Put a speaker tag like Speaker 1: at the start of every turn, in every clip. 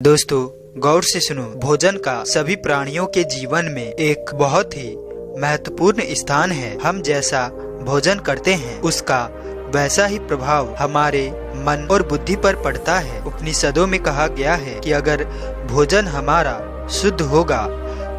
Speaker 1: दोस्तों गौर से सुनो, भोजन का सभी प्राणियों के जीवन में एक बहुत ही महत्वपूर्ण स्थान है। हम जैसा भोजन करते हैं उसका वैसा ही प्रभाव हमारे मन और बुद्धि पर पड़ता है। उपनिषदों में कहा गया है कि अगर भोजन हमारा शुद्ध होगा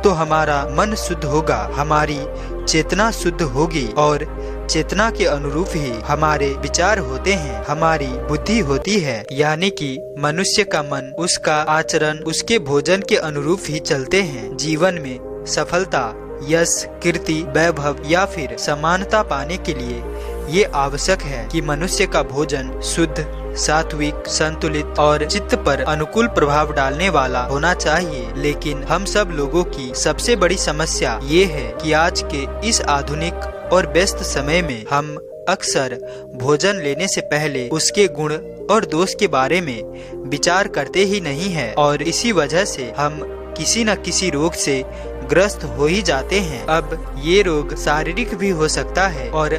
Speaker 1: तो हमारा मन शुद्ध होगा, हमारी चेतना शुद्ध होगी और चेतना के अनुरूप ही हमारे विचार होते हैं, हमारी बुद्धि होती है। यानी कि मनुष्य का मन, उसका आचरण उसके भोजन के अनुरूप ही चलते हैं। जीवन में सफलता, यश, कीर्ति, वैभव या फिर समानता पाने के लिए ये आवश्यक है कि मनुष्य का भोजन शुद्ध, सात्विक, संतुलित और चित्त पर अनुकूल प्रभाव डालने वाला होना चाहिए। लेकिन हम सब लोगों की सबसे बड़ी समस्या ये है कि आज के इस आधुनिक और व्यस्त समय में हम अक्सर भोजन लेने से पहले उसके गुण और दोष के बारे में विचार करते ही नहीं है और इसी वजह से हम किसी न किसी रोग से ग्रस्त हो ही जाते हैं। अब ये रोग शारीरिक भी हो सकता है और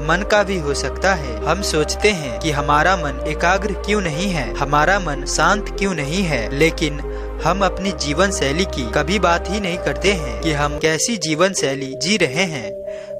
Speaker 1: मन का भी हो सकता है। हम सोचते हैं कि हमारा मन एकाग्र क्यों नहीं है, हमारा मन शांत क्यों नहीं है, लेकिन हम अपनी जीवन शैली की कभी बात ही नहीं करते हैं कि हम कैसी जीवन शैली जी रहे हैं।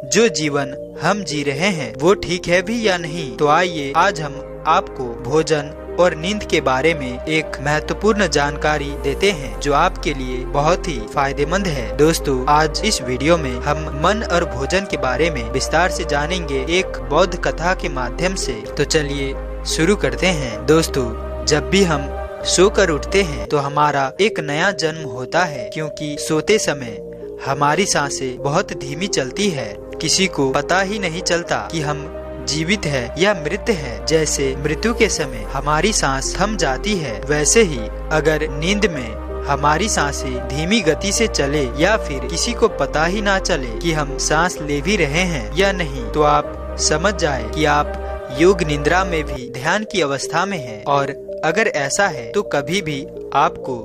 Speaker 1: जो जीवन हम जी रहे हैं वो ठीक है भी या नहीं। तो आइए आज हम आपको भोजन और नींद के बारे में एक महत्वपूर्ण जानकारी देते हैं जो आपके लिए बहुत ही फायदेमंद है। दोस्तों आज इस वीडियो में हम मन और भोजन के बारे में विस्तार से जानेंगे एक बौद्ध कथा के माध्यम से। तो चलिए शुरू करते हैं। दोस्तों जब भी हम सोकर उठते हैं तो हमारा एक नया जन्म होता है, क्योंकि सोते समय हमारी सांसें बहुत धीमी चलती है। किसी को पता ही नहीं चलता कि हम जीवित है या मृत है। जैसे मृत्यु के समय हमारी सांस थम जाती है, वैसे ही अगर नींद में हमारी सांसें धीमी गति से चले या फिर किसी को पता ही ना चले कि हम सांस ले भी रहे हैं या नहीं, तो आप समझ जाए कि आप योग निद्रा में भी ध्यान की अवस्था में हैं। और अगर ऐसा है तो कभी भी आपको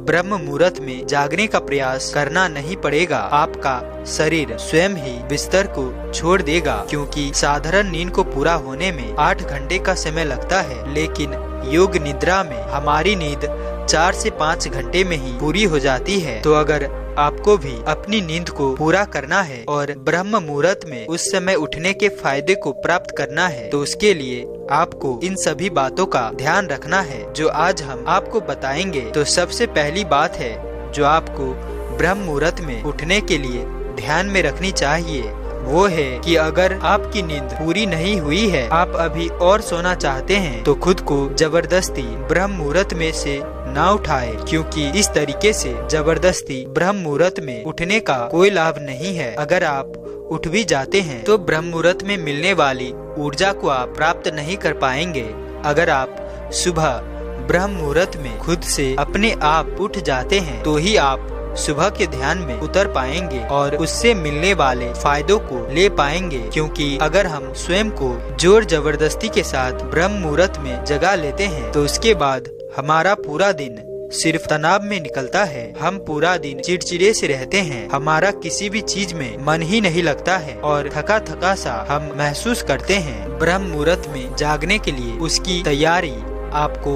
Speaker 1: ब्रह्म मुहूर्त में जागने का प्रयास करना नहीं पड़ेगा। आपका शरीर स्वयं ही बिस्तर को छोड़ देगा, क्योंकि साधारण नींद को पूरा होने में 8 घंटे का समय लगता है, लेकिन योग निद्रा में हमारी नींद 4 से 5 घंटे में ही पूरी हो जाती है। तो अगर आपको भी अपनी नींद को पूरा करना है और ब्रह्म मुहूर्त में उस समय उठने के फायदे को प्राप्त करना है, तो उसके लिए आपको इन सभी बातों का ध्यान रखना है जो आज हम आपको बताएंगे। तो सबसे पहली बात है जो आपको ब्रह्म मुहूर्त में उठने के लिए ध्यान में रखनी चाहिए, वो है कि अगर आपकी नींद पूरी नहीं हुई है, आप अभी और सोना चाहते हैं, तो खुद को जबरदस्ती ब्रह्म मुहूर्त में से ना उठाए, क्योंकि इस तरीके से जबरदस्ती ब्रह्म मुहूर्त में उठने का कोई लाभ नहीं है। अगर आप उठ भी जाते हैं तो ब्रह्म मुहूर्त में मिलने वाली ऊर्जा को आप प्राप्त नहीं कर पाएंगे। अगर आप सुबह ब्रह्म मुहूर्त में खुद से अपने आप उठ जाते हैं तो ही आप सुबह के ध्यान में उतर पाएंगे और उससे मिलने वाले फायदों को ले पाएंगे। क्योंकि अगर हम स्वयं को जोर जबरदस्ती के साथ ब्रह्म मुहूर्त में जगा लेते हैं तो उसके बाद हमारा पूरा दिन सिर्फ तनाव में निकलता है। हम पूरा दिन चिड़चिड़े से रहते हैं, हमारा किसी भी चीज में मन ही नहीं लगता है और थका थका सा हम महसूस करते हैं। ब्रह्म मुहूर्त में जागने के लिए उसकी तैयारी आपको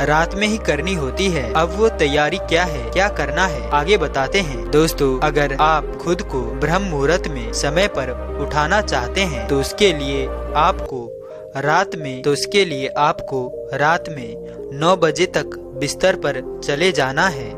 Speaker 1: रात में ही करनी होती है। अब वो तैयारी क्या है, क्या करना है, आगे बताते हैं। दोस्तों अगर आप खुद को ब्रह्म मुहूर्त में समय पर उठाना चाहते हैं तो उसके लिए आपको रात में 9 बजे तक बिस्तर पर चले जाना है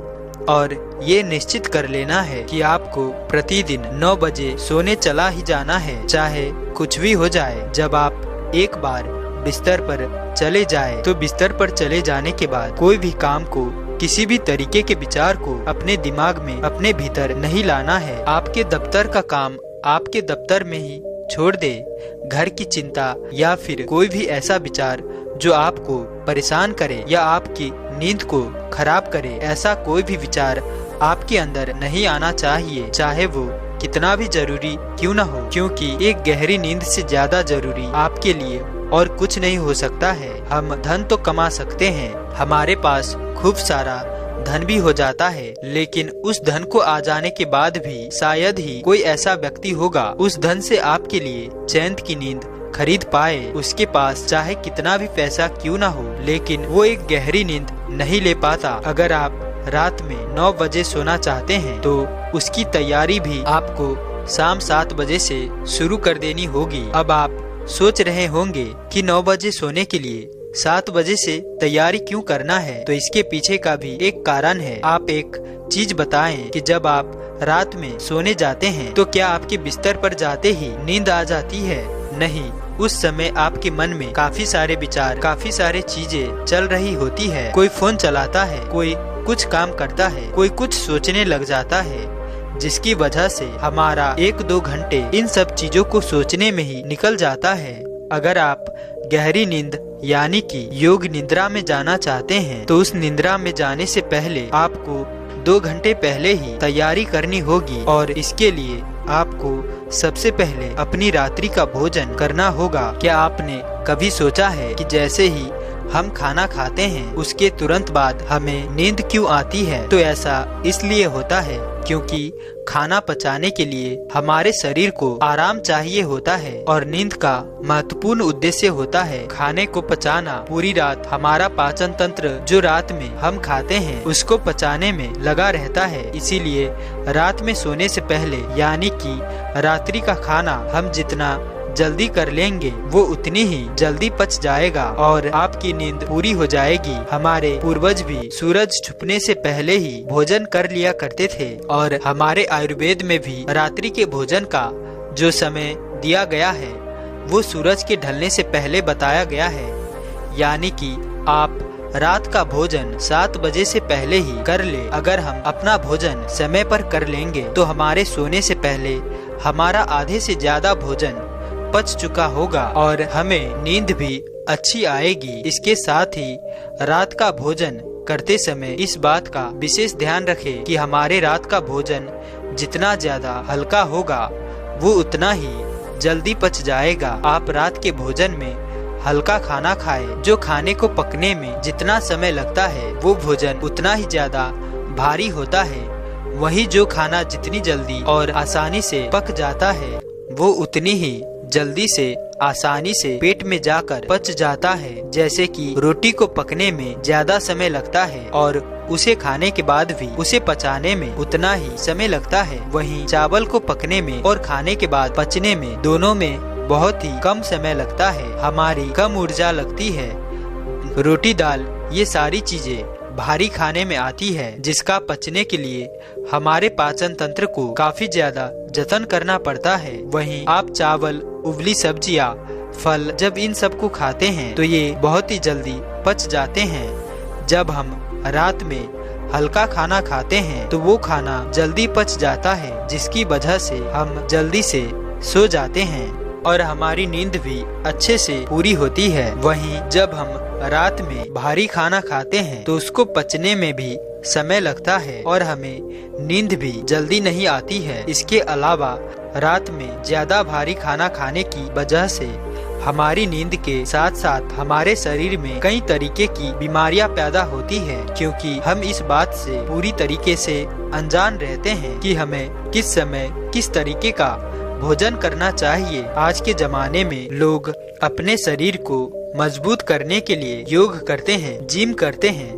Speaker 1: और ये निश्चित कर लेना है कि आपको प्रतिदिन 9 बजे सोने चला ही जाना है, चाहे कुछ भी हो जाए। जब आप एक बार बिस्तर पर चले जाए तो बिस्तर पर चले जाने के बाद कोई भी काम को, किसी भी तरीके के विचार को अपने दिमाग में, अपने भीतर नहीं लाना है। आपके दफ्तर का काम आपके दफ्तर में ही छोड़ दे। घर की चिंता या फिर कोई भी ऐसा विचार जो आपको परेशान करे या आपकी नींद को खराब करे, ऐसा कोई भी विचार आपके अंदर नहीं आना चाहिए, चाहे वो कितना भी जरूरी क्यों ना हो। क्योंकि एक गहरी नींद से ज्यादा जरूरी आपके लिए और कुछ नहीं हो सकता है। हम धन तो कमा सकते हैं, हमारे पास खूब सारा धन भी हो जाता है, लेकिन उस धन को आ जाने के बाद भी शायद ही कोई ऐसा व्यक्ति होगा उस धन से आपके लिए चैन की नींद खरीद पाए, उसके पास चाहे कितना भी पैसा क्यों ना हो, लेकिन वो एक गहरी नींद नहीं ले पाता। अगर आप रात में 9 बजे सोना चाहते हैं तो उसकी तैयारी भी आपको शाम 7 बजे से शुरू कर देनी होगी। अब आप सोच रहे होंगे कि 9 बजे सोने के लिए 7 बजे से तैयारी क्यों करना है, तो इसके पीछे का भी एक कारण है। आप एक चीज बताएं कि जब आप रात में सोने जाते हैं तो क्या आपके बिस्तर पर जाते ही नींद आ जाती है? नहीं, उस समय आपके मन में काफी सारे विचार, काफी सारे चीजें चल रही होती है। कोई फोन चलाता है, कोई कुछ काम करता है, कोई कुछ सोचने लग जाता है, जिसकी वजह से हमारा 1-2 घंटे इन सब चीजों को सोचने में ही निकल जाता है। अगर आप गहरी नींद यानी कि योग निद्रा में जाना चाहते हैं तो उस निद्रा में जाने से पहले आपको 2 घंटे पहले ही तैयारी करनी होगी, और इसके लिए आपको सबसे पहले अपनी रात्रि का भोजन करना होगा। क्या आपने कभी सोचा है कि जैसे ही हम खाना खाते हैं उसके तुरंत बाद हमें नींद क्यों आती है? तो ऐसा इसलिए होता है क्योंकि खाना पचाने के लिए हमारे शरीर को आराम चाहिए होता है, और नींद का महत्वपूर्ण उद्देश्य होता है खाने को पचाना। पूरी रात हमारा पाचन तंत्र जो रात में हम खाते हैं उसको पचाने में लगा रहता है। इसीलिए रात में सोने से पहले यानी कि रात्रि का खाना हम जितना जल्दी कर लेंगे वो उतनी ही जल्दी पच जाएगा और आपकी नींद पूरी हो जाएगी। हमारे पूर्वज भी सूरज छुपने से पहले ही भोजन कर लिया करते थे, और हमारे आयुर्वेद में भी रात्रि के भोजन का जो समय दिया गया है वो सूरज के ढलने से पहले बताया गया है। यानी कि आप रात का भोजन 7 बजे से पहले ही कर ले। अगर हम अपना भोजन समय पर कर लेंगे तो हमारे सोने से पहले हमारा आधे से ज्यादा भोजन पच चुका होगा और हमें नींद भी अच्छी आएगी। इसके साथ ही रात का भोजन करते समय इस बात का विशेष ध्यान रखें कि हमारे रात का भोजन जितना ज्यादा हल्का होगा वो उतना ही जल्दी पच जाएगा। आप रात के भोजन में हल्का खाना खाएं। जो खाने को पकने में जितना समय लगता है वो भोजन उतना ही ज्यादा भारी होता है। वही जो खाना जितनी जल्दी और आसानी से पक जाता है वो उतनी ही जल्दी से आसानी से पेट में जाकर पच जाता है। जैसे कि रोटी को पकने में ज्यादा समय लगता है और उसे खाने के बाद भी उसे पचाने में उतना ही समय लगता है, वहीं चावल को पकने में और खाने के बाद पचने में दोनों में बहुत ही कम समय लगता है। हमारी कम ऊर्जा लगती है। रोटी, दाल ये सारी चीजें भारी खाने में आती है, जिसका पचने के लिए हमारे पाचन तंत्र को काफी ज्यादा जतन करना पड़ता है। वहीं आप चावल, उबली सब्जियां, फल जब इन सब को खाते हैं तो ये बहुत ही जल्दी पच जाते हैं। जब हम रात में हल्का खाना खाते हैं तो वो खाना जल्दी पच जाता है, जिसकी वजह से हम जल्दी से सो जाते हैं और हमारी नींद भी अच्छे से पूरी होती है। वहीं जब हम रात में भारी खाना खाते हैं तो उसको पचने में भी समय लगता है और हमें नींद भी जल्दी नहीं आती है। इसके अलावा रात में ज्यादा भारी खाना खाने की वजह से हमारी नींद के साथ साथ हमारे शरीर में कई तरीके की बीमारियां पैदा होती है, क्योंकि हम इस बात से पूरी तरीके से अनजान रहते हैं कि हमें किस समय किस तरीके का भोजन करना चाहिए। आज के जमाने में लोग अपने शरीर को मजबूत करने के लिए योग करते हैं, जिम करते हैं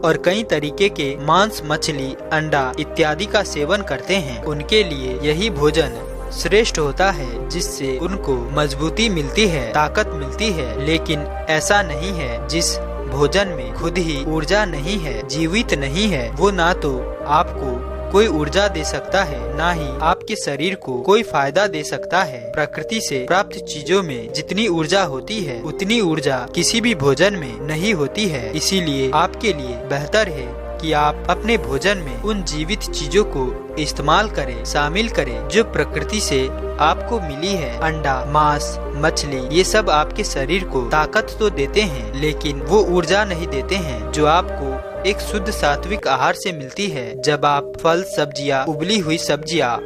Speaker 1: और कई तरीके के मांस, मछली, अंडा इत्यादि का सेवन करते हैं। उनके लिए यही भोजन श्रेष्ठ होता है, जिससे उनको मजबूती मिलती है, ताकत मिलती है। लेकिन ऐसा नहीं है। जिस भोजन में खुद ही ऊर्जा नहीं है, जीवित नहीं है, वो ना तो आपको कोई ऊर्जा दे सकता है, ना ही आपके शरीर को कोई फायदा दे सकता है। प्रकृति से प्राप्त चीजों में जितनी ऊर्जा होती है उतनी ऊर्जा किसी भी भोजन में नहीं होती है। इसीलिए आपके लिए बेहतर है कि आप अपने भोजन में उन जीवित चीजों को इस्तेमाल करें, शामिल करें जो प्रकृति से आपको मिली है। अंडा, मांस, मछली ये सब आपके शरीर को ताकत तो देते हैं, लेकिन वो ऊर्जा नहीं देते हैं जो आपको एक शुद्ध सात्विक आहार से मिलती है। जब आप फल, सब्जियां, उबली हुई सब्जियां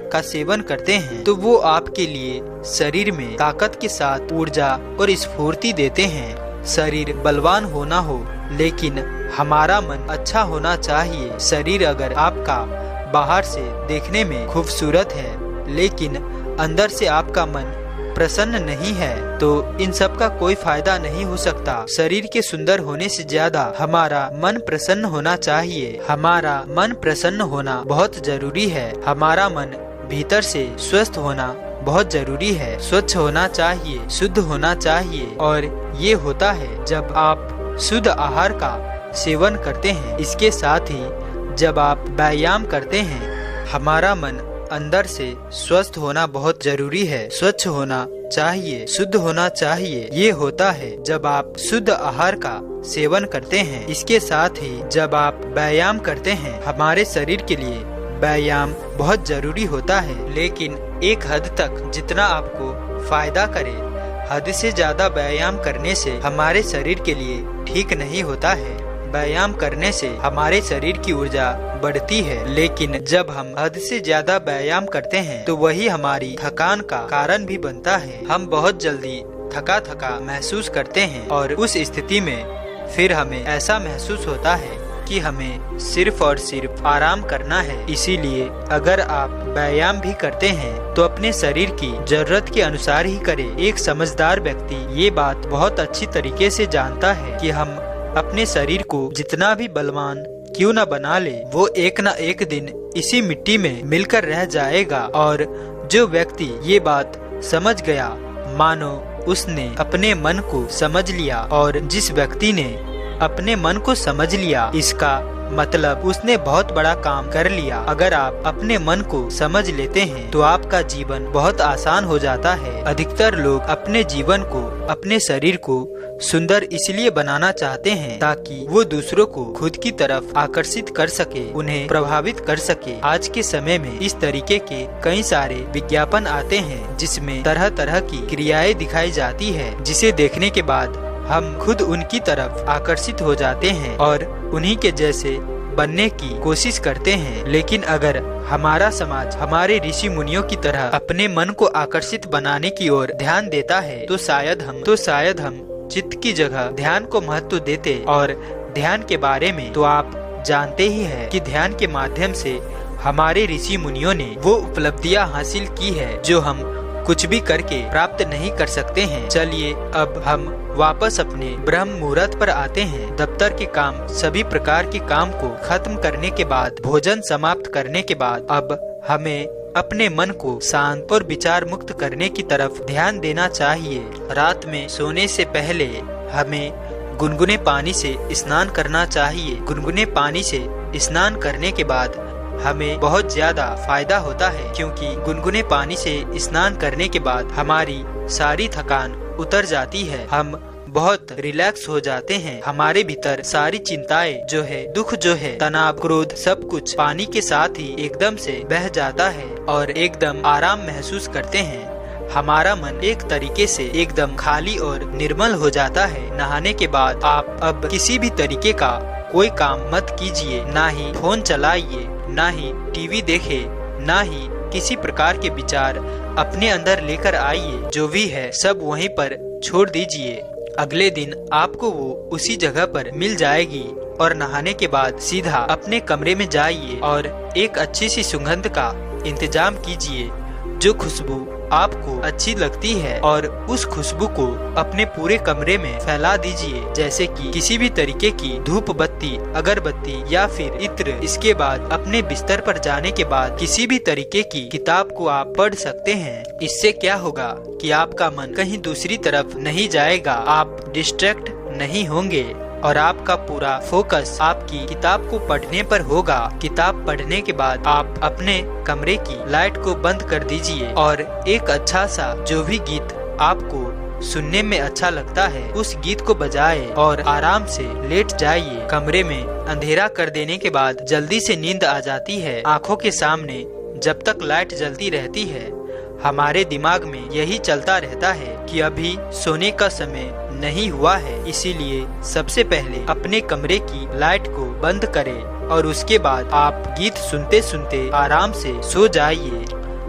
Speaker 1: का सेवन करते हैं तो वो आपके लिए शरीर में ताकत के साथ ऊर्जा और स्फूर्ति देते हैं। शरीर बलवान होना हो लेकिन हमारा मन अच्छा होना चाहिए। शरीर अगर आपका बाहर से देखने में खूबसूरत है लेकिन अंदर से आपका मन प्रसन्न नहीं है तो इन सब का कोई फायदा नहीं हो सकता। शरीर के सुंदर होने से ज्यादा हमारा मन प्रसन्न होना चाहिए। हमारा मन प्रसन्न होना बहुत जरूरी है। हमारा मन भीतर से स्वस्थ होना बहुत जरूरी है। स्वच्छ होना चाहिए, शुद्ध होना चाहिए, और ये होता है जब आप शुद्ध आहार का सेवन करते हैं। इसके साथ ही जब आप व्यायाम करते हैं, हमारा मन अंदर से स्वस्थ होना बहुत जरूरी है। स्वच्छ होना चाहिए, शुद्ध होना चाहिए। ये होता है जब आप शुद्ध आहार का सेवन करते हैं। इसके साथ ही जब आप व्यायाम करते हैं, हमारे शरीर के लिए व्यायाम बहुत जरूरी होता है, लेकिन एक हद तक जितना आपको फायदा करे। हद से ज्यादा व्यायाम करने से हमारे शरीर के लिए ठीक नहीं होता है। व्यायाम करने से हमारे शरीर की ऊर्जा बढ़ती है, लेकिन जब हम हद से ज्यादा व्यायाम करते हैं तो वही हमारी थकान का कारण भी बनता है। हम बहुत जल्दी थका थका महसूस करते हैं और उस स्थिति में फिर हमें ऐसा महसूस होता है कि हमें सिर्फ और सिर्फ आराम करना है। इसीलिए अगर आप व्यायाम भी करते हैं तो अपने शरीर की जरूरत के अनुसार ही करें। एक समझदार व्यक्ति ये बात बहुत अच्छी तरीके से जानता है कि हम अपने शरीर को जितना भी बलवान क्यों न बना ले, वो एक न एक दिन इसी मिट्टी में मिलकर रह जाएगा। और जो व्यक्ति ये बात समझ गया, मानो उसने अपने मन को समझ लिया, और जिस व्यक्ति ने अपने मन को समझ लिया, इसका मतलब उसने बहुत बड़ा काम कर लिया। अगर आप अपने मन को समझ लेते हैं तो आपका जीवन बहुत आसान हो जाता है। अधिकतर लोग अपने जीवन को, अपने शरीर को सुंदर इसलिए बनाना चाहते हैं ताकि वो दूसरों को खुद की तरफ आकर्षित कर सके, उन्हें प्रभावित कर सके। आज के समय में इस तरीके के कई सारे विज्ञापन आते हैं जिसमें तरह तरह की क्रियाएं दिखाई जाती है, जिसे देखने के बाद हम खुद उनकी तरफ आकर्षित हो जाते हैं और उन्हीं के जैसे बनने की कोशिश करते हैं। लेकिन अगर हमारा समाज हमारे ऋषि मुनियों की तरह अपने मन को आकर्षित बनाने की ओर ध्यान देता है तो शायद हम चित्त की जगह ध्यान को महत्व देते। और ध्यान के बारे में तो आप जानते ही हैं कि ध्यान के माध्यम से हमारे ऋषि मुनियों ने वो उपलब्धियां हासिल की है जो हम कुछ भी करके प्राप्त नहीं कर सकते हैं। चलिए अब हम वापस अपने ब्रह्म मुहूर्त पर आते हैं। दफ्तर के काम, सभी प्रकार के काम को खत्म करने के बाद, भोजन समाप्त करने के बाद अब हमें अपने मन को शांत और विचार मुक्त करने की तरफ ध्यान देना चाहिए। रात में सोने से पहले हमें गुनगुने पानी से स्नान करना चाहिए। गुनगुने पानी से स्नान करने के बाद हमें बहुत ज्यादा फायदा होता है, क्योंकि गुनगुने पानी से स्नान करने के बाद हमारी सारी थकान उतर जाती है। हम बहुत रिलैक्स हो जाते हैं। हमारे भीतर सारी चिंताएं जो है, दुख जो है, तनाव, क्रोध, सब कुछ पानी के साथ ही एकदम से बह जाता है और एकदम आराम महसूस करते हैं। हमारा मन एक तरीके से एकदम खाली और निर्मल हो जाता है। नहाने के बाद आप अब किसी भी तरीके का कोई काम मत कीजिए, ना ही फोन चलाइए, ना ही टीवी देखे, ना ही किसी प्रकार के विचार अपने अंदर लेकर आइए। जो भी है सब वहीं पर छोड़ दीजिए। अगले दिन आपको वो उसी जगह पर मिल जाएगी। और नहाने के बाद सीधा अपने कमरे में जाइए और एक अच्छी सी सुगंध का इंतजाम कीजिए। जो खुशबू आपको अच्छी लगती है और उस खुशबू को अपने पूरे कमरे में फैला दीजिए, जैसे कि किसी भी तरीके की धूप बत्ती, अगरबत्ती या फिर इत्र। इसके बाद अपने बिस्तर पर जाने के बाद किसी भी तरीके की किताब को आप पढ़ सकते हैं। इससे क्या होगा कि आपका मन कहीं दूसरी तरफ नहीं जाएगा, आप डिस्ट्रैक्ट नहीं होंगे और आपका पूरा फोकस आपकी किताब को पढ़ने पर होगा। किताब पढ़ने के बाद आप अपने कमरे की लाइट को बंद कर दीजिए और एक अच्छा सा जो भी गीत आपको सुनने में अच्छा लगता है उस गीत को बजाए और आराम से लेट जाइए। कमरे में अंधेरा कर देने के बाद जल्दी से नींद आ जाती है। आँखों के सामने जब तक लाइट जलती रहती है, हमारे दिमाग में यही चलता रहता है कि अभी सोने का समय नहीं हुआ है। इसीलिए सबसे पहले अपने कमरे की लाइट को बंद करें और उसके बाद आप गीत सुनते सुनते आराम से सो जाइए।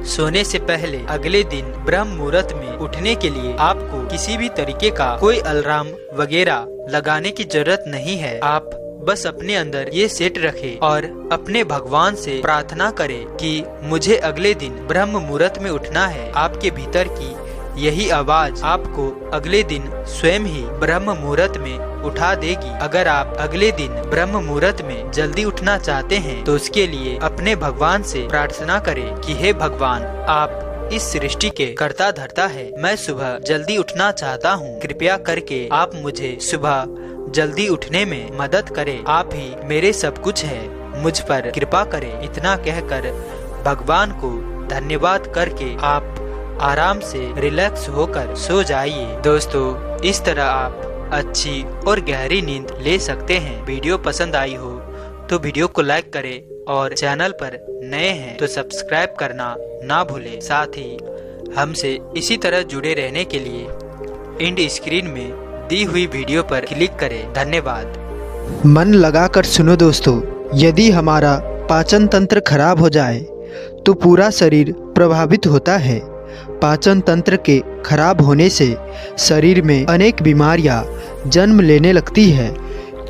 Speaker 1: सोने से पहले अगले दिन ब्रह्म मुहूर्त में उठने के लिए आपको किसी भी तरीके का कोई अलार्म वगैरह लगाने की जरूरत नहीं है। आप बस अपने अंदर ये सेट रखें और अपने भगवान से प्रार्थना करें कि मुझे अगले दिन ब्रह्म मुहूर्त में उठना है। आपके भीतर की यही आवाज आपको अगले दिन स्वयं ही ब्रह्म मुहूर्त में उठा देगी। अगर आप अगले दिन ब्रह्म मुहूर्त में जल्दी उठना चाहते हैं तो उसके लिए अपने भगवान से प्रार्थना करें कि हे भगवान, आप इस सृष्टि के कर्ता धर्ता है। मैं सुबह जल्दी उठना चाहता हूँ, कृपया करके आप मुझे सुबह जल्दी उठने में मदद करें। आप ही मेरे सब कुछ है, मुझ पर कृपा करें। इतना कहकर भगवान को धन्यवाद करके आप आराम से रिलैक्स होकर सो जाइए। दोस्तों, इस तरह आप अच्छी और गहरी नींद ले सकते हैं। वीडियो पसंद आई हो तो वीडियो को लाइक करें और चैनल पर नए हैं तो सब्सक्राइब करना ना भूलें। साथ ही हमसे इसी तरह जुड़े रहने के लिए एंड स्क्रीन में दी हुई वीडियो पर क्लिक करें। धन्यवाद।
Speaker 2: मन लगाकर सुनो दोस्तों, यदि हमारा पाचन तंत्र खराब हो जाए तो पूरा शरीर प्रभावित होता है। पाचन तंत्र के खराब होने से शरीर में अनेक बीमारियां जन्म लेने लगती है,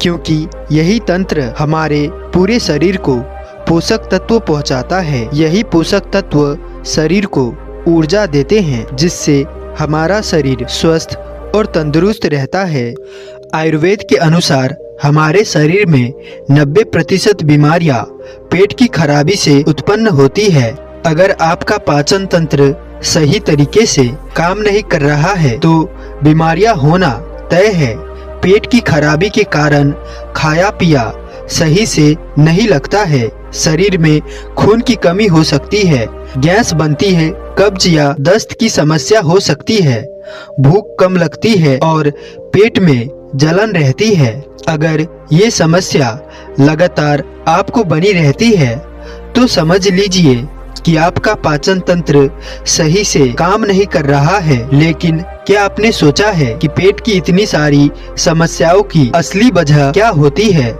Speaker 2: क्योंकि यही तंत्र हमारे पूरे शरीर को पोषक तत्व पहुंचाता है। यही पोषक तत्व शरीर को ऊर्जा देते हैं, जिससे हमारा शरीर स्वस्थ और तंदुरुस्त रहता है। आयुर्वेद के अनुसार हमारे शरीर में 90% बीमारियां पेट की खराबी से उत्पन्न होती है। अगर आपका पाचन तंत्र सही तरीके से काम नहीं कर रहा है तो बीमारियां होना तय है। पेट की खराबी के कारण खाया पिया सही से नहीं लगता है, शरीर में खून की कमी हो सकती है, गैस बनती है, कब्ज या दस्त की समस्या हो सकती है, भूख कम लगती है और पेट में जलन रहती है। अगर ये समस्या लगातार आपको बनी रहती है तो समझ लीजिए कि आपका पाचन तंत्र सही से काम नहीं कर रहा है। लेकिन क्या आपने सोचा है कि पेट की इतनी सारी समस्याओं की असली वजह क्या होती है?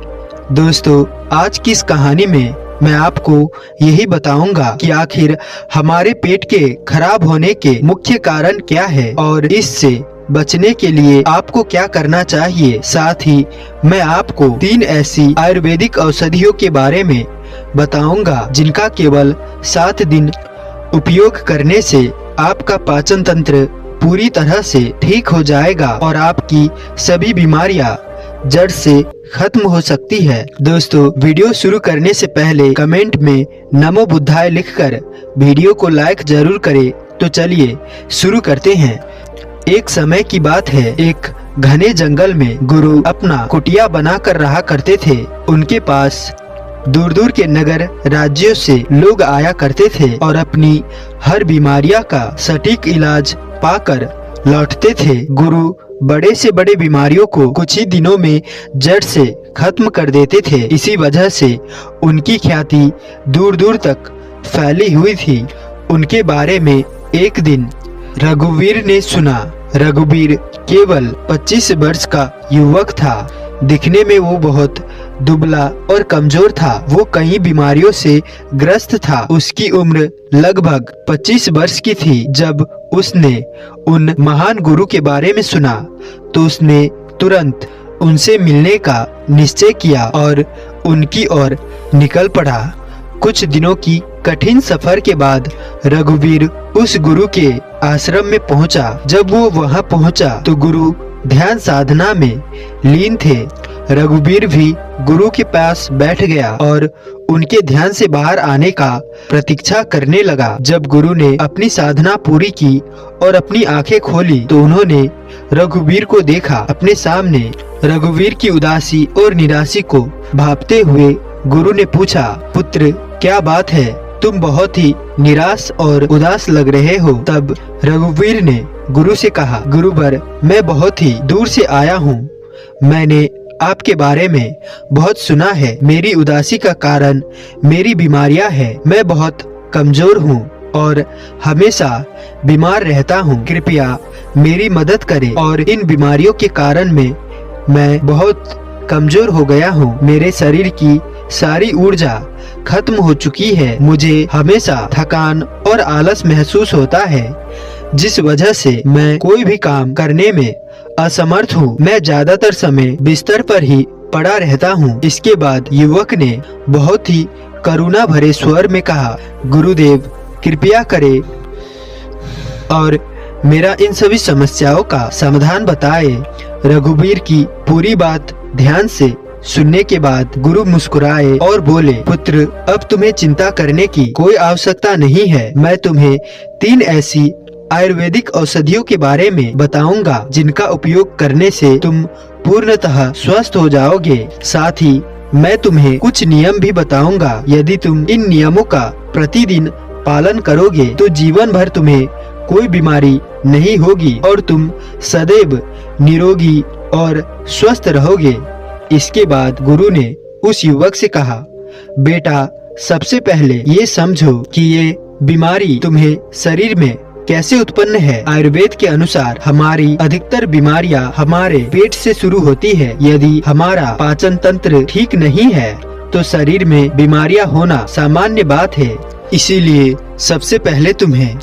Speaker 2: दोस्तों, आज की इस कहानी में मैं आपको यही बताऊंगा कि आखिर हमारे पेट के खराब होने के मुख्य कारण क्या है और इससे बचने के लिए आपको क्या करना चाहिए। साथ ही मैं आपको 3 ऐसी आयुर्वेदिक औषधियों के बारे में बताऊंगा जिनका केवल 7 दिन उपयोग करने से आपका पाचन तंत्र पूरी तरह से ठीक हो जाएगा और आपकी सभी बीमारियां जड़ से खत्म हो सकती है। दोस्तों, वीडियो शुरू करने से पहले कमेंट में नमो बुद्धाय लिखकर वीडियो को लाइक जरूर करें। तो चलिए शुरू करते हैं। एक समय की बात है, एक घने जंगल में गुरु अपना कुटिया बना कर रहा करते थे। उनके पास दूर दूर के नगर राज्यों से लोग आया करते थे और अपनी हर बीमारियां का सटीक इलाज पाकर लौटते थे। गुरु बड़े से बड़े बीमारियों को कुछ ही दिनों में जड़ से खत्म कर देते थे। इसी वजह से उनकी ख्याति दूर दूर तक फैली हुई थी। उनके बारे में एक दिन रघुवीर ने सुना। रघुवीर केवल 25 वर्ष का युवक था। दिखने में वो बहुत दुबला और कमजोर था। वो कई बीमारियों से ग्रस्त था। उसकी उम्र लगभग 25 वर्ष की थी। जब उसने उन महान गुरु के बारे में सुना तो उसने तुरंत उनसे मिलने का निश्चय किया और उनकी ओर निकल पड़ा। कुछ दिनों की कठिन सफर के बाद रघुवीर उस गुरु के आश्रम में पहुंचा। जब वो वहां पहुंचा तो गुरु ध्यान साधना में लीन थे। रघुवीर भी गुरु के पास बैठ गया और उनके ध्यान से बाहर आने का प्रतीक्षा करने लगा। जब गुरु ने अपनी साधना पूरी की और अपनी आंखें खोली तो उन्होंने रघुवीर को देखा अपने सामने। रघुवीर की उदासी और निराशा को भांपते हुए गुरु ने पूछा, पुत्र, क्या बात है? तुम बहुत ही निराश और उदास लग रहे हो। तब रघुवीर ने गुरु से कहा, गुरुवर, मैं बहुत ही दूर से आया हूँ। मैंने आपके बारे में बहुत सुना है। मेरी उदासी का कारण मेरी बीमारियां हैं। मैं बहुत कमजोर हूँ और हमेशा बीमार रहता हूँ। कृपया मेरी मदद करें और इन बीमारियों के कारण मैं बहुत कमजोर हो गया हूँ। मेरे शरीर की सारी ऊर्जा खत्म हो चुकी है। मुझे हमेशा थकान और आलस महसूस होता है, जिस वजह से मैं कोई भी काम करने में असमर्थ हूँ। मैं ज्यादातर समय बिस्तर पर ही पड़ा रहता हूँ। इसके बाद युवक ने बहुत ही करुणा भरे स्वर में कहा, गुरुदेव, कृपया करें और मेरा इन सभी समस्याओं का समाधान बताए। रघुवीर की पूरी बात ध्यान से सुनने के बाद गुरु मुस्कुराए और बोले, पुत्र, अब तुम्हें चिंता करने की कोई आवश्यकता नहीं है। मैं तुम्हें 3 ऐसी आयुर्वेदिक औषधियों के बारे में बताऊंगा जिनका उपयोग करने से तुम पूर्णतः स्वस्थ हो जाओगे। साथ ही मैं तुम्हें कुछ नियम भी बताऊंगा। यदि तुम इन नियमों का प्रतिदिन पालन करोगे तो जीवन भर तुम्हें कोई बीमारी नहीं होगी और तुम सदैव निरोगी और स्वस्थ रहोगे। इसके बाद गुरु ने उस युवक से कहा, बेटा, सबसे पहले ये समझो कि ये बीमारी तुम्हें शरीर में कैसे उत्पन्न है। आयुर्वेद के अनुसार हमारी अधिकतर बीमारियां हमारे पेट से शुरू होती है। यदि हमारा पाचन तंत्र ठीक नहीं है तो शरीर में बीमारियां होना सामान्य बात है। इसीलिए सबसे पहले तुम्हें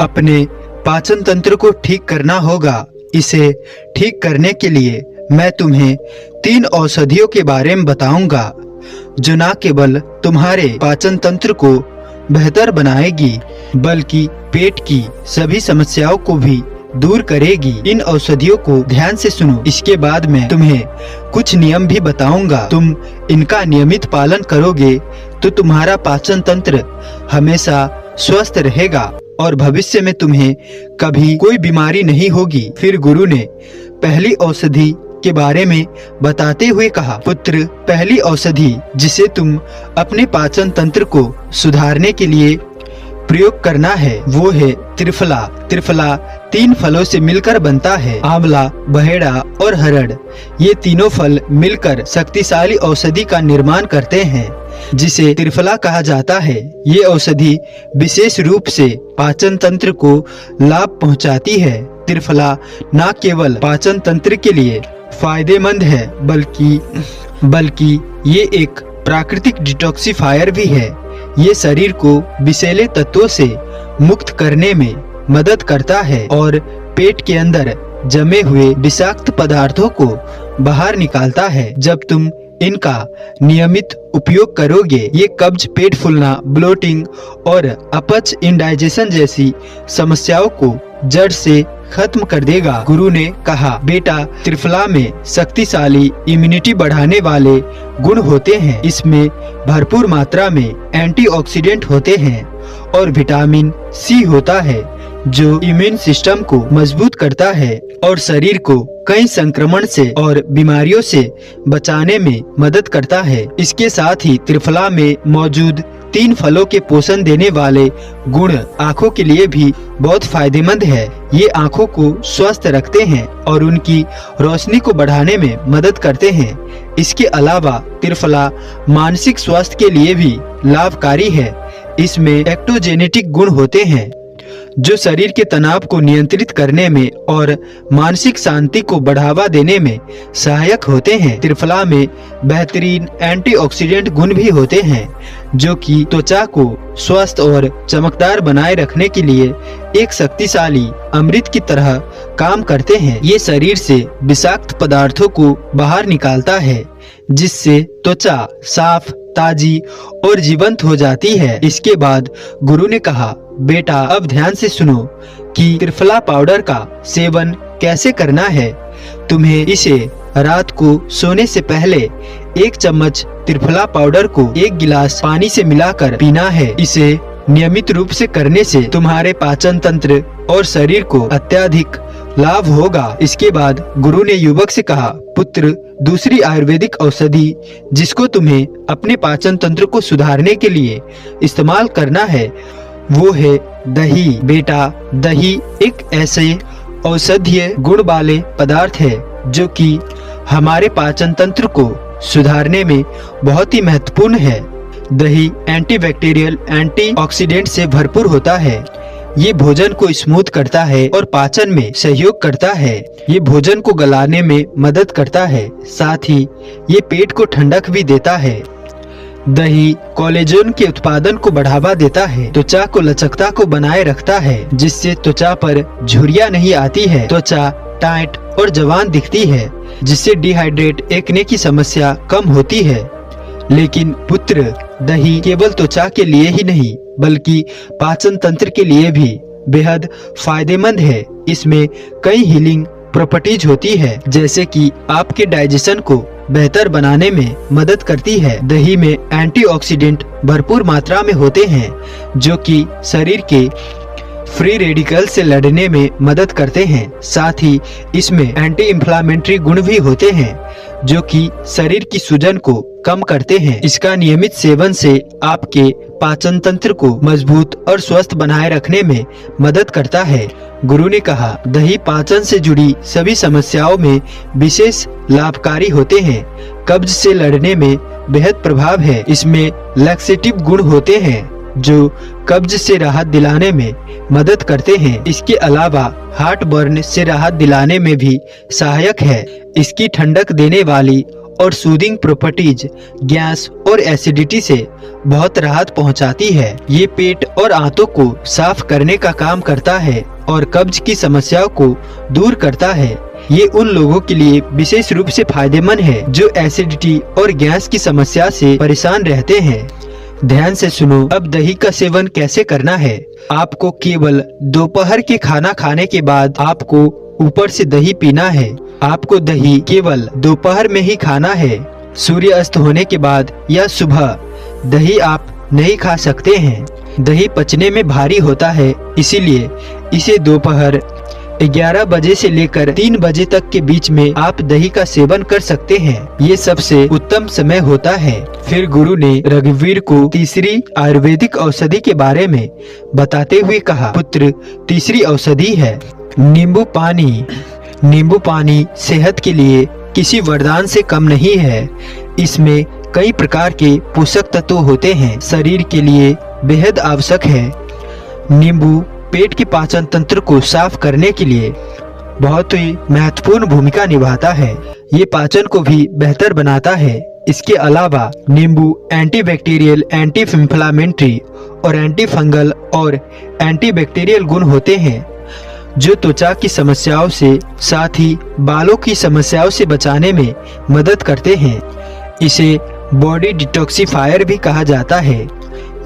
Speaker 2: अपने पाचन तंत्र को ठीक करना होगा। इसे ठीक करने के लिए मैं तुम्हें 3 औषधियों के बारे में बताऊंगा जो न केवल तुम्हारे पाचन तंत्र को बेहतर बनाएगी बल्कि पेट की सभी समस्याओं को भी दूर करेगी। इन औषधियों को ध्यान से सुनो। इसके बाद मैं तुम्हें कुछ नियम भी बताऊंगा। तुम इनका नियमित पालन करोगे तो तुम्हारा पाचन तंत्र हमेशा स्वस्थ रहेगा और भविष्य में तुम्हें कभी कोई बीमारी नहीं होगी। फिर गुरु ने पहली औषधि के बारे में बताते हुए कहा, पुत्र, पहली औषधि जिसे तुम अपने पाचन तंत्र को सुधारने के लिए प्रयोग करना है वो है त्रिफला। त्रिफला 3 फलों से मिलकर बनता है, आंवला, बहेड़ा और हरड़। ये तीनों फल मिलकर शक्तिशाली औषधि का निर्माण करते हैं जिसे त्रिफला कहा जाता है। ये औषधि विशेष रूप से पाचन तंत्र को लाभ पहुंचाती है। त्रिफला न केवल पाचन तंत्र के लिए फायदेमंद है बल्कि ये एक प्राकृतिक डिटॉक्सिफायर भी है। ये शरीर को विषैले तत्वों से मुक्त करने में मदद करता है और पेट के अंदर जमे हुए विषाक्त पदार्थों को बाहर निकालता है। जब तुम इनका नियमित उपयोग करोगे ये कब्ज, पेट फूलना, ब्लोटिंग और अपच, इंडाइजेशन जैसी समस्याओं को जड़ से खत्म कर देगा। गुरु ने कहा, बेटा, त्रिफला में शक्तिशाली इम्यूनिटी बढ़ाने वाले गुण होते हैं। इसमें भरपूर मात्रा में एंटीऑक्सीडेंट होते हैं और विटामिन सी होता है जो इम्यून सिस्टम को मजबूत करता है और शरीर को कई संक्रमण से और बीमारियों से बचाने में मदद करता है। इसके साथ ही त्रिफला में मौजूद 3 फलों के पोषण देने वाले गुण आँखों के लिए भी बहुत फायदेमंद है। ये आँखों को स्वस्थ रखते हैं और उनकी रोशनी को बढ़ाने में मदद करते हैं। इसके अलावा त्रिफला मानसिक स्वास्थ्य के लिए भी लाभकारी है। इसमें एक्टोजेनेटिक गुण होते हैं जो शरीर के तनाव को नियंत्रित करने में और मानसिक शांति को बढ़ावा देने में सहायक होते हैं। त्रिफला में बेहतरीन एंटीऑक्सीडेंट गुण भी होते हैं जो कि त्वचा को स्वस्थ और चमकदार बनाए रखने के लिए एक शक्तिशाली अमृत की तरह काम करते हैं। ये शरीर से विषाक्त पदार्थों को बाहर निकालता है जिससे त्वचा साफ, ताजी और जीवंत हो जाती है। इसके बाद गुरु ने कहा, बेटा, अब ध्यान से सुनो कि त्रिफला पाउडर का सेवन कैसे करना है। तुम्हें इसे रात को सोने से पहले 1 चम्मच त्रिफला पाउडर को 1 गिलास पानी से मिलाकर पीना है। इसे नियमित रूप से करने से तुम्हारे पाचन तंत्र और शरीर को अत्यधिक लाभ होगा। इसके बाद गुरु ने युवक से कहा, पुत्र, दूसरी आयुर्वेदिक औषधि जिसको तुम्हें अपने पाचन तंत्र को सुधारने के लिए इस्तेमाल करना है वो है दही। बेटा, दही एक ऐसे औषधीय गुण वाले पदार्थ है जो कि हमारे पाचन तंत्र को सुधारने में बहुत ही महत्वपूर्ण है। दही एंटीबैक्टीरियल, एंटीऑक्सीडेंट से भरपूर होता है। ये भोजन को स्मूथ करता है और पाचन में सहयोग करता है। ये भोजन को गलाने में मदद करता है, साथ ही ये पेट को ठंडक भी देता है। दही कोलेजन के उत्पादन को बढ़ावा देता है, त्वचा को लचकता को बनाए रखता है जिससे त्वचा पर झुर्रियां नहीं आती है, त्वचा टाइट और जवान दिखती है जिससे डिहाइड्रेट, एक्ने की समस्या कम होती है। लेकिन पुत्र, दही केवल त्वचा के लिए ही नहीं बल्कि पाचन तंत्र के लिए भी बेहद फायदेमंद है। इसमें कई हीलिंग प्रॉपर्टीज होती है, जैसे कि आपके डाइजेशन को बेहतर बनाने में मदद करती है। दही में एंटीऑक्सीडेंट भरपूर मात्रा में होते हैं, जो कि शरीर के फ्री रेडिकल से लड़ने में मदद करते हैं। साथ ही इसमें एंटी इंफ्लेमेटरी गुण भी होते हैं, जो कि शरीर की सूजन को कम करते हैं। इसका नियमित सेवन से आपके पाचन तंत्र को मजबूत और स्वस्थ बनाए रखने में मदद करता है। गुरु ने कहा, दही पाचन से जुड़ी सभी समस्याओं में विशेष लाभकारी होते हैं। कब्ज से लड़ने में बेहद प्रभाव है। इसमें लैक्सेटिव गुण होते हैं, जो कब्ज से राहत दिलाने में मदद करते हैं। इसके अलावा हार्ट बर्न से राहत दिलाने में भी सहायक है। इसकी ठंडक देने वाली और सूदिंग प्रॉपर्टीज गैस और एसिडिटी से बहुत राहत पहुंचाती है। ये पेट और आंतों को साफ करने का काम करता है और कब्ज की समस्याओं को दूर करता है। ये उन लोगों के लिए विशेष रूप से फायदेमंद है जो एसिडिटी और गैस की समस्या से परेशान रहते हैं। ध्यान से सुनो, अब दही का सेवन कैसे करना है। आपको केवल दोपहर के खाना खाने के बाद आपको ऊपर से दही पीना है। आपको दही केवल दोपहर में ही खाना है। सूर्य अस्त होने के बाद या सुबह दही आप नहीं खा सकते हैं। दही पचने में भारी होता है, इसीलिए इसे दोपहर 11 बजे से लेकर 3 बजे तक के बीच में आप दही का सेवन कर सकते हैं। ये सबसे उत्तम समय होता है। फिर गुरु ने रघुवीर को तीसरी आयुर्वेदिक औषधि के बारे में बताते हुए कहा, पुत्र, तीसरी औषधि है नींबू पानी। नींबू पानी सेहत के लिए किसी वरदान से कम नहीं है। इसमें कई प्रकार के पोषक तत्व होते हैं, शरीर के लिए बेहद आवश्यक है। नींबू पेट के पाचन तंत्र को साफ करने के लिए बहुत ही महत्वपूर्ण भूमिका निभाता है। ये पाचन को भी बेहतर बनाता है। इसके अलावा नींबू एंटीबैक्टीरियल, एंटी इंफ्लेमेटरी और एंटी फंगल और एंटीबैक्टीरियल गुण होते हैं, जो त्वचा की समस्याओं से साथ ही बालों की समस्याओं से बचाने में मदद करते हैं। इसे बॉडी डिटॉक्सिफायर भी कहा जाता है।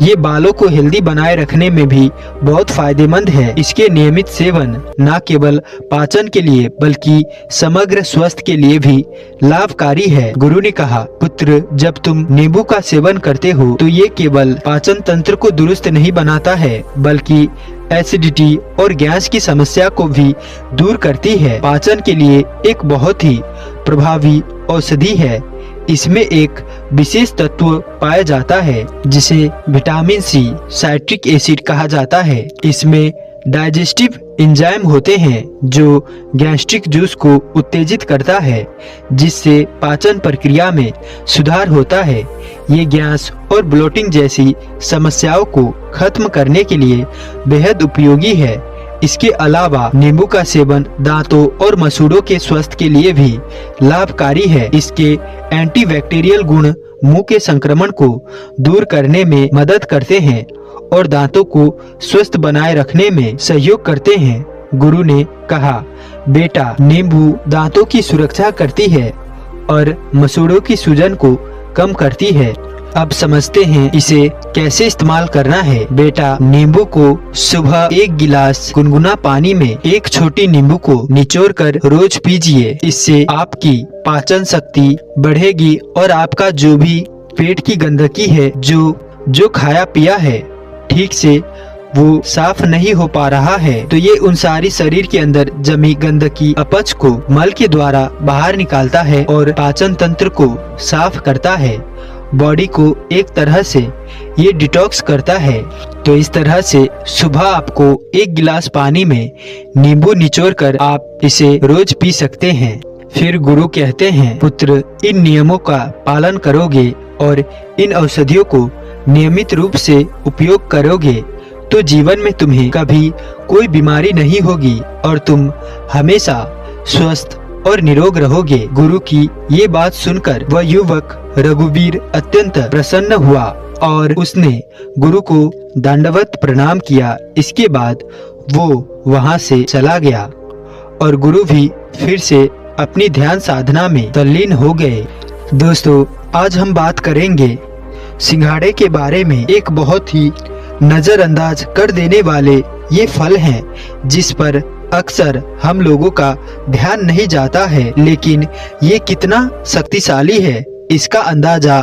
Speaker 2: ये बालों को हेल्दी बनाए रखने में भी बहुत फायदेमंद है। इसके नियमित सेवन न केवल पाचन के लिए बल्कि समग्र स्वास्थ्य के लिए भी लाभकारी है। गुरु ने कहा, पुत्र, जब तुम नींबू का सेवन करते हो तो ये केवल पाचन तंत्र को दुरुस्त नहीं बनाता है, बल्कि एसिडिटी और गैस की समस्या को भी दूर करती है। पाचन के लिए एक बहुत ही प्रभावी औषधि है। इसमें एक विशेष तत्व पाया जाता है जिसे विटामिन सी, साइट्रिक एसिड कहा जाता है। इसमें डाइजेस्टिव एंजाइम होते हैं जो गैस्ट्रिक जूस को उत्तेजित करता है, जिससे पाचन प्रक्रिया में सुधार होता है। ये गैस और ब्लोटिंग जैसी समस्याओं को खत्म करने के लिए बेहद उपयोगी है। इसके अलावा नींबू का सेवन दांतों और मसूड़ों के स्वास्थ्य के लिए भी लाभकारी है। इसके एंटीबैक्टीरियल गुण मुंह के संक्रमण को दूर करने में मदद करते हैं और दांतों को स्वस्थ बनाए रखने में सहयोग करते हैं। गुरु ने कहा, बेटा, नींबू दांतों की सुरक्षा करती है और मसूड़ों की सूजन को कम करती है। अब समझते हैं इसे कैसे इस्तेमाल करना है। बेटा, नींबू को सुबह 1 गिलास गुनगुना पानी में एक छोटी नींबू को निचोड़कर रोज पीजिए। इससे आपकी पाचन शक्ति बढ़ेगी और आपका जो भी पेट की गंदगी है, जो खाया पिया है ठीक से वो साफ नहीं हो पा रहा है, तो ये उन सारी शरीर के अंदर जमी गंदगी अपच को मल के द्वारा बाहर निकालता है और पाचन तंत्र को साफ करता है। बॉडी को एक तरह से ये डिटॉक्स करता है। तो इस तरह से सुबह आपको 1 गिलास पानी में नींबू निचोड़कर आप इसे रोज पी सकते हैं। फिर गुरु कहते हैं, पुत्र, इन नियमों का पालन करोगे और इन औषधियों को नियमित रूप से उपयोग करोगे तो जीवन में तुम्हें कभी कोई बीमारी नहीं होगी और तुम हमेशा स्वस्थ और निरोग रहोगे। गुरु की ये बात सुनकर वह युवक रघुवीर अत्यंत प्रसन्न हुआ और उसने गुरु को दंडवत प्रणाम किया। इसके बाद वो वहां से चला गया और गुरु भी फिर से अपनी ध्यान साधना में तल्लीन हो गए। दोस्तों, आज हम बात करेंगे सिंघाड़े के बारे में। एक बहुत ही नजरअंदाज कर देने वाले ये फल हैं जिस पर अक्सर हम लोगों का ध्यान नहीं जाता है, लेकिन ये कितना शक्तिशाली है इसका अंदाजा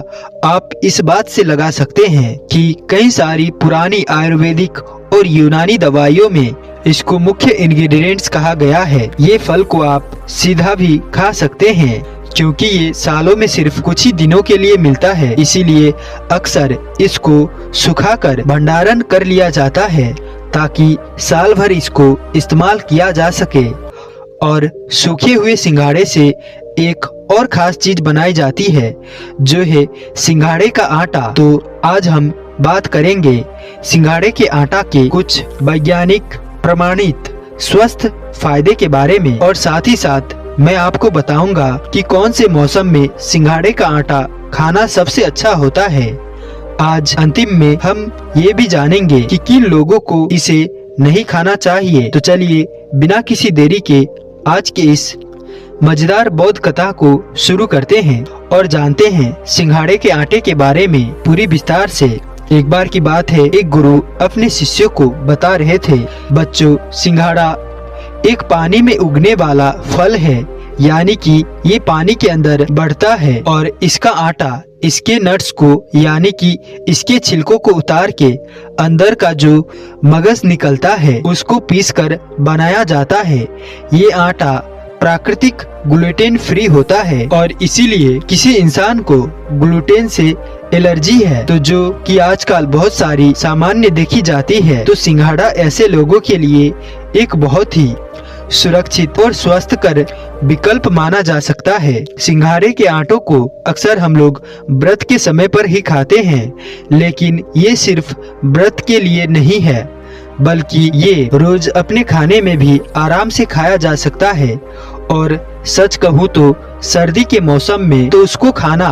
Speaker 2: आप इस बात से लगा सकते हैं कि कई सारी पुरानी आयुर्वेदिक और यूनानी दवाइयों में इसको मुख्य इंग्रेडिएंट्स कहा गया है। ये फल को आप सीधा भी खा सकते हैं क्योंकि ये सालों में सिर्फ कुछ ही दिनों के लिए मिलता है, इसीलिए अक्सर इसको सुखाकर भंडारण कर लिया जाता है ताकि साल भर इसको इस्तेमाल किया जा सके। और सूखे हुए सिंघाड़े से एक और खास चीज बनाई जाती है जो है सिंघाड़े का आटा। तो आज हम बात करेंगे सिंघाड़े के आटा के कुछ वैज्ञानिक प्रमाणित स्वस्थ फायदे के बारे में, और साथ ही साथ मैं आपको बताऊंगा कि कौन से मौसम में सिंघाड़े का आटा खाना सबसे अच्छा होता है। आज अंतिम में हम ये भी जानेंगे कि किन लोगों को इसे नहीं खाना चाहिए। तो चलिए बिना किसी देरी के आज के इस मजेदार बौद्ध कथा को शुरू करते हैं और जानते हैं सिंघाड़े के आटे के बारे में पूरी विस्तार से। एक बार की बात है, एक गुरु अपने शिष्यों को बता रहे थे, बच्चों सिंघाड़ा एक पानी में उगने वाला फल है, यानी कि ये पानी के अंदर बढ़ता है और इसका आटा इसके नट्स को यानी कि इसके छिलकों को उतार के अंदर का जो मगज निकलता है उसको पीसकर बनाया जाता है। ये आटा प्राकृतिक ग्लूटेन फ्री होता है और इसीलिए किसी इंसान को ग्लूटेन से एलर्जी है तो जो कि आजकल बहुत सारी सामान्य देखी जाती है, तो सिंघाड़ा ऐसे लोगों के लिए एक बहुत ही सुरक्षित और स्वस्थकर विकल्प माना जा सकता है। सिंघाड़े के आटों को अक्सर हम लोग व्रत के समय पर ही खाते हैं, लेकिन ये सिर्फ व्रत के लिए नहीं है बल्कि ये रोज अपने खाने में भी आराम से खाया जा सकता है। और सच कहूँ तो सर्दी के मौसम में तो उसको खाना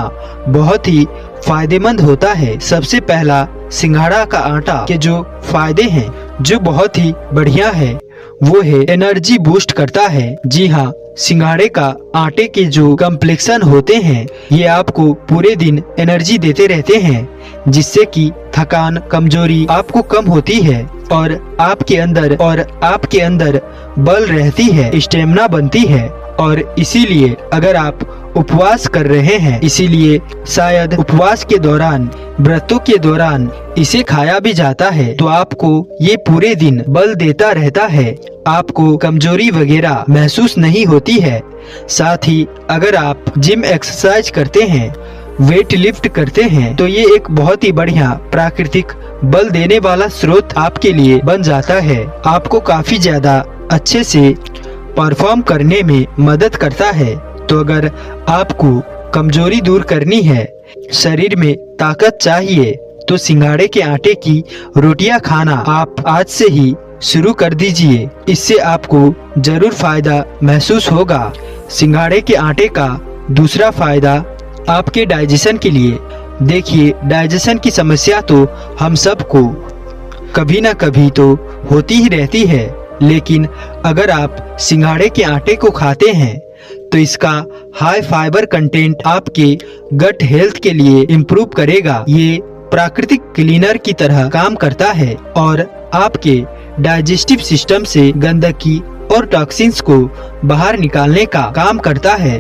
Speaker 2: बहुत ही फायदेमंद होता है। सबसे पहला सिंघाड़ा का आटा के जो फायदे हैं जो बहुत ही बढ़िया है वो है एनर्जी बूस्ट करता है। जी हाँ, सिंघाड़े का आटे के जो कम्प्लेक्शन होते हैं ये आपको पूरे दिन एनर्जी देते रहते हैं, जिससे कि थकान कमजोरी आपको कम होती है और आपके अंदर बल रहती है, स्टेमिना बनती है। और इसीलिए अगर आप उपवास कर रहे हैं, इसीलिए शायद उपवास के दौरान व्रतों के दौरान इसे खाया भी जाता है तो आपको ये पूरे दिन बल देता रहता है, आपको कमजोरी वगैरह महसूस नहीं होती है। साथ ही अगर आप जिम एक्सरसाइज करते हैं, वेट लिफ्ट करते हैं तो ये एक बहुत ही बढ़िया प्राकृतिक बल देने वाला स्रोत आपके लिए बन जाता है। आपको काफी ज्यादा अच्छे से परफॉर्म करने में मदद करता है। तो अगर आपको कमजोरी दूर करनी है, शरीर में ताकत चाहिए, तो सिंघाड़े के आटे की रोटियां खाना आप आज से ही शुरू कर दीजिए। इससे आपको जरूर फायदा महसूस होगा। सिंघाड़े के आटे का दूसरा फायदा आपके डाइजेशन के लिए। देखिए, डाइजेशन की समस्या तो हम सबको कभी ना कभी तो होती ही रहती है, लेकिन अगर आप सिंघाड़े के आटे को खाते हैं तो इसका हाई फाइबर कंटेंट आपके गट हेल्थ के लिए इम्प्रूव करेगा। ये प्राकृतिक क्लीनर की तरह काम करता है और आपके डाइजेस्टिव सिस्टम से गंदगी और टॉक्सिन्स को बाहर निकालने का काम करता है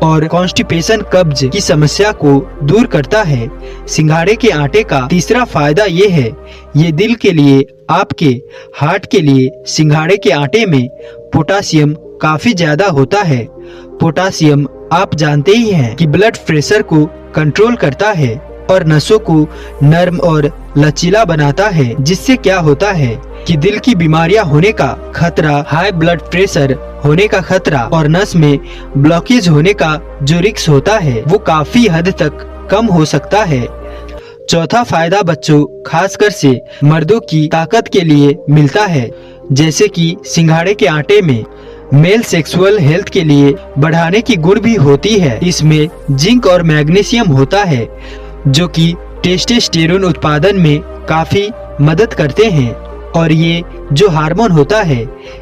Speaker 2: और कॉन्स्टिपेशन कब्ज की समस्या को दूर करता है। सिंघाड़े के आटे का तीसरा फायदा ये है, ये दिल के लिए, आपके हार्ट के लिए सिंघाड़े के आटे में पोटासियम काफी ज्यादा होता है। पोटासियम आप जानते ही हैं कि ब्लड प्रेशर को कंट्रोल करता है और नसों को नर्म और लचीला बनाता है, जिससे क्या होता है कि दिल की बीमारियां होने का खतरा, हाई ब्लड प्रेशर होने का खतरा और नस में ब्लॉकेज होने का जो रिस्क होता है वो काफी हद तक कम हो सकता है। चौथा फायदा बच्चों खासकर से मर्दों की ताकत के लिए मिलता है, जैसे कि सिंघाड़े के आटे में मेल सेक्सुअल हेल्थ के लिए बढ़ाने की गुण भी होती है। इसमें जिंक और मैग्नीशियम होता है जो कि टेस्टोस्टेरोन उत्पादन में काफी मदद करते हैं और ये जो हार्मोन होता है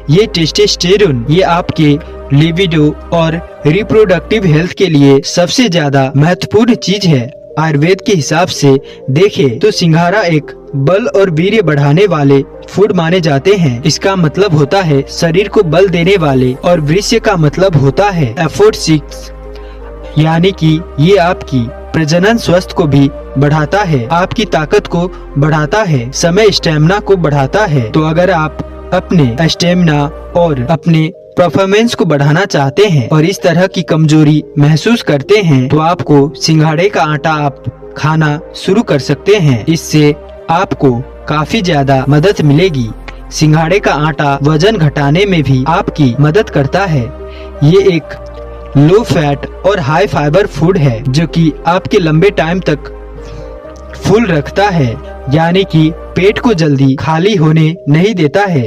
Speaker 2: ये टेस्टोस्टेरोन ये आपके लिबिडो और रिप्रोडक्टिव हेल्थ के लिए सबसे ज्यादा महत्वपूर्ण चीज है आयुर्वेद के हिसाब से देखें तो सिंघाड़ा एक बल और वीर्य बढ़ाने वाले फूड माने जाते हैं। इसका मतलब होता है शरीर को बल देने वाले, और वृष्य का मतलब होता है एफोर्ड 6, यानी कि ये आपकी प्रजनन स्वास्थ्य को भी बढ़ाता है, आपकी ताकत को बढ़ाता है, समय स्टेमिना को बढ़ाता है। तो अगर आप अपने स्टेमिना और अपने परफॉर्मेंस को बढ़ाना चाहते हैं और इस तरह की कमजोरी महसूस करते हैं तो आपको सिंघाड़े का आटा आप खाना शुरू कर सकते हैं। इससे आपको काफी ज्यादा मदद मिलेगी। सिंघाड़े का आटा वजन घटाने में भी आपकी मदद करता है। ये एक लो फैट और हाई फाइबर फूड है जो कि आपके लंबे टाइम तक फुल रखता है, यानी कि पेट को जल्दी खाली होने नहीं देता है।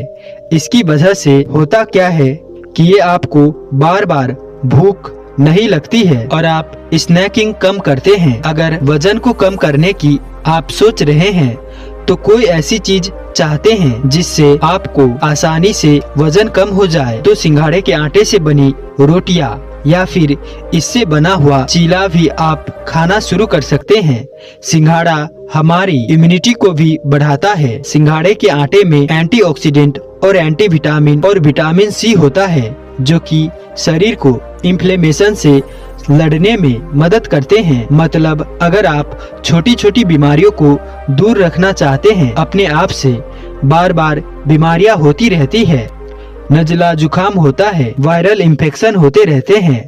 Speaker 2: इसकी वजह से होता क्या है कि ये आपको बार बार भूख नहीं लगती है और आप स्नैकिंग कम करते हैं। अगर वजन को कम करने की आप सोच रहे हैं तो कोई ऐसी चीज चाहते हैं जिससे आपको आसानी से वजन कम हो जाए तो सिंघाड़े के आटे से बनी रोटियां या फिर इससे बना हुआ चीला भी आप खाना शुरू कर सकते हैं। सिंघाड़ा हमारी इम्यूनिटी को भी बढ़ाता है। सिंघाड़े के आटे में एंटीऑक्सीडेंट और एंटीविटामिन और विटामिन सी होता है जो कि शरीर को इन्फ्लेमेशन से लड़ने में मदद करते हैं। मतलब अगर आप छोटी छोटी बीमारियों को दूर रखना चाहते हैं, अपने आप से बार बार बीमारियां होती रहती है, नजला जुकाम होता है, वायरल इन्फेक्शन होते रहते हैं,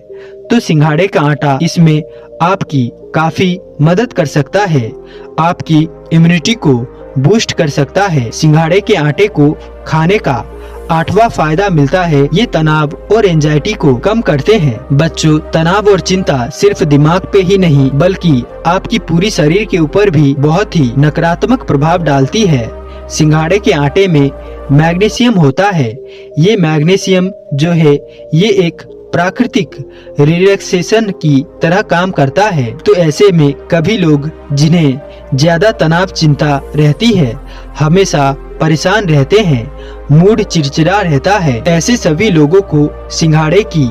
Speaker 2: तो सिंघाड़े का आटा इसमें आपकी काफी मदद कर सकता है, आपकी इम्यूनिटी को बूस्ट कर सकता है। सिंघाड़े के आटे को खाने का 8वां फायदा मिलता है, ये तनाव और एंजाइटी को कम करते हैं। बच्चों, तनाव और चिंता सिर्फ दिमाग पे ही नहीं बल्कि आपकी पूरी शरीर के ऊपर भी बहुत ही नकारात्मक प्रभाव डालती है। सिंघाड़े के आटे में मैग्नीशियम होता है। ये मैग्नीशियम जो है ये एक प्राकृतिक रिलैक्सेशन की तरह काम करता है। तो ऐसे में कभी लोग जिन्हें ज्यादा तनाव चिंता रहती है, हमेशा परेशान रहते हैं, मूड चिड़चिड़ा रहता है, ऐसे सभी लोगों को सिंघाड़े की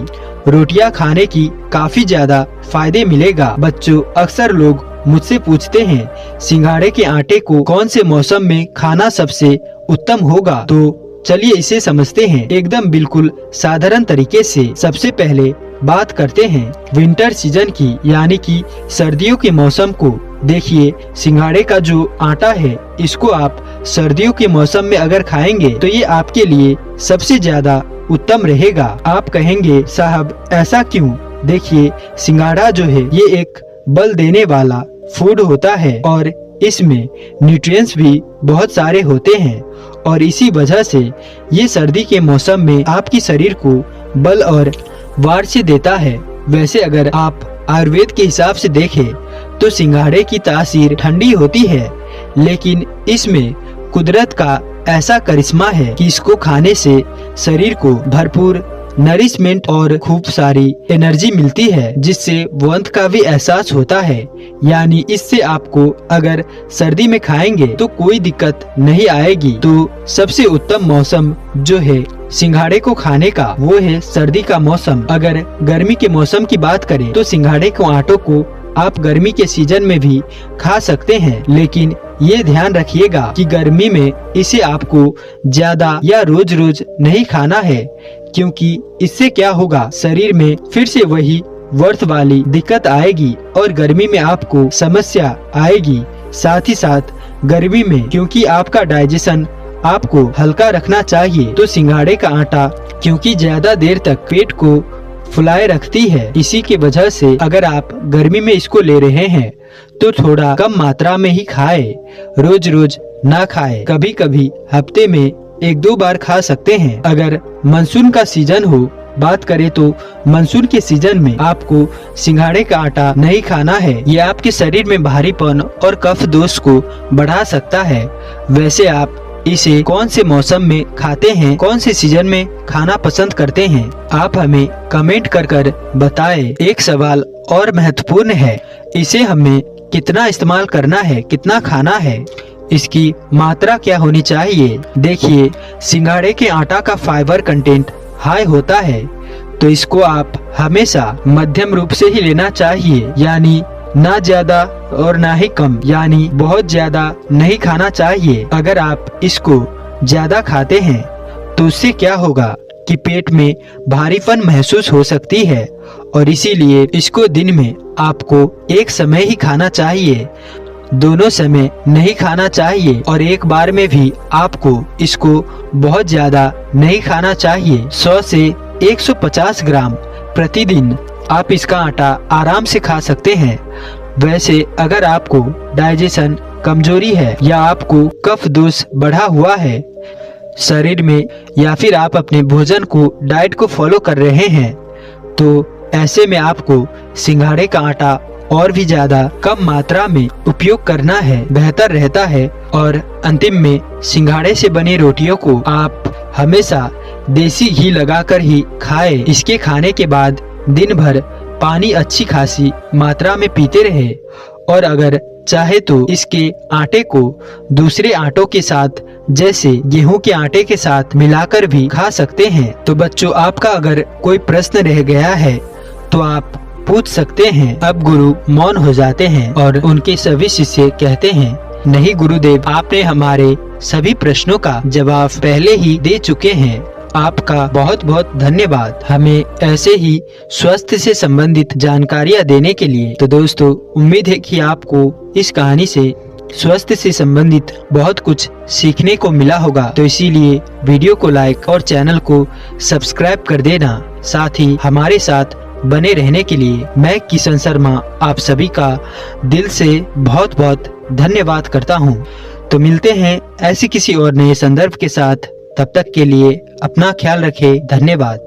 Speaker 2: रोटियां खाने की काफी ज्यादा फायदे मिलेगा। बच्चों, अक्सर लोग मुझसे पूछते हैं सिंघाड़े के आटे को कौन से मौसम में खाना सबसे उत्तम होगा, तो चलिए इसे समझते हैं एकदम बिल्कुल साधारण तरीके से। सबसे पहले बात करते हैं विंटर सीजन की, यानी कि सर्दियों के मौसम को। देखिए, सिंघाड़े का जो आटा है इसको आप सर्दियों के मौसम में अगर खाएंगे तो ये आपके लिए सबसे ज्यादा उत्तम रहेगा। आप कहेंगे साहब ऐसा क्यों? देखिए, सिंघाड़ा जो है ये एक बल देने वाला फूड होता है और इसमें न्यूट्रिएंट्स भी बहुत सारे होते हैं और इसी वजह से ये सर्दी के मौसम में आपकी शरीर को बल और वार्ष्य देता है। वैसे अगर आप आयुर्वेद के हिसाब से देखें तो सिंघाड़े की तासीर ठंडी होती है, लेकिन इसमें कुदरत का ऐसा करिश्मा है कि इसको खाने से शरीर को भरपूर नरिशमेंट और खूब सारी एनर्जी मिलती है, जिससे वंत का भी एहसास होता है। यानी इससे आपको अगर सर्दी में खाएंगे तो कोई दिक्कत नहीं आएगी। तो सबसे उत्तम मौसम जो है सिंघाड़े को खाने का वो है सर्दी का मौसम। अगर गर्मी के मौसम की बात करें तो सिंघाड़े को आटो को आप गर्मी के सीजन में भी खा सकते हैं, लेकिन ये ध्यान रखिएगा कि गर्मी में इसे आपको ज्यादा या रोज रोज नहीं खाना है, क्योंकि इससे क्या होगा, शरीर में फिर से वही वर्थ वाली दिक्कत आएगी और गर्मी में आपको समस्या आएगी। साथ ही साथ गर्मी में क्योंकि आपका डाइजेशन आपको हल्का रखना चाहिए, तो सिंघाड़े का आटा क्योंकि ज्यादा देर तक पेट को फुलाए रखती है, इसी की वजह से अगर आप गर्मी में इसको ले रहे हैं तो थोड़ा कम मात्रा में ही खाए, रोज रोज ना खाए। कभी कभी हफ्ते में 1-2 बार खा सकते हैं। अगर मानसून का सीजन हो, बात करें तो मानसून के सीजन में आपको सिंघाड़े का आटा नहीं खाना है। ये आपके शरीर में भारीपन और कफ दोष को बढ़ा सकता है। वैसे आप इसे कौन से मौसम में खाते हैं, कौन से सीजन में खाना पसंद करते हैं, आप हमें कमेंट कर बताएं। एक सवाल और महत्वपूर्ण है, इसे हमें कितना इस्तेमाल करना है, कितना खाना है, इसकी मात्रा क्या होनी चाहिए। देखिए, सिंघाड़े के आटा का फाइबर कंटेंट हाई होता है, तो इसको आप हमेशा मध्यम रूप से ही लेना चाहिए। यानी ना ज्यादा और ना ही कम, यानी बहुत ज्यादा नहीं खाना चाहिए। अगर आप इसको ज्यादा खाते हैं तो उससे क्या होगा कि पेट में भारीपन महसूस हो सकती है, और इसीलिए इसको दिन में आपको एक समय ही खाना चाहिए, दोनों समय नहीं खाना चाहिए। और एक बार में भी आपको इसको बहुत ज्यादा नहीं खाना चाहिए। 100 से 150 ग्राम प्रतिदिन आप इसका आटा आराम से खा सकते हैं। वैसे अगर आपको डाइजेशन कमजोरी है या आपको कफ दोष बढ़ा हुआ है शरीर में, या फिर आप अपने भोजन को डाइट को फॉलो कर रहे हैं, तो ऐसे में आपको सिंघाड़े का आटा और भी ज्यादा कम मात्रा में उपयोग करना है, बेहतर रहता है। और अंतिम में सिंघाड़े से बनी रोटियों को आप हमेशा देसी घी लगाकर ही खाएं। इसके खाने के बाद दिन भर पानी अच्छी खासी मात्रा में पीते रहे, और अगर चाहे तो इसके आटे को दूसरे आटों के साथ जैसे गेहूं के आटे के साथ मिलाकर भी खा सकते हैं। तो बच्चों, आपका अगर कोई प्रश्न रह गया है तो आप पूछ सकते हैं। अब गुरु मौन हो जाते हैं और उनके सभी शिष्य कहते हैं, नहीं गुरुदेव, आपने हमारे सभी प्रश्नों का जवाब पहले ही दे चुके हैं। आपका बहुत बहुत धन्यवाद हमें ऐसे ही स्वास्थ्य से संबंधित जानकारियाँ देने के लिए। तो दोस्तों, उम्मीद है कि आपको इस कहानी से स्वास्थ्य से संबंधित बहुत कुछ सीखने को मिला होगा। तो इसीलिए वीडियो को लाइक और चैनल को सब्सक्राइब कर देना। साथ ही हमारे साथ बने रहने के लिए मैं किशन शर्मा आप सभी का दिल से बहुत बहुत धन्यवाद करता हूँ। तो मिलते हैं ऐसी किसी और नए संदर्भ के साथ। तब तक के लिए अपना ख्याल रखें। धन्यवाद।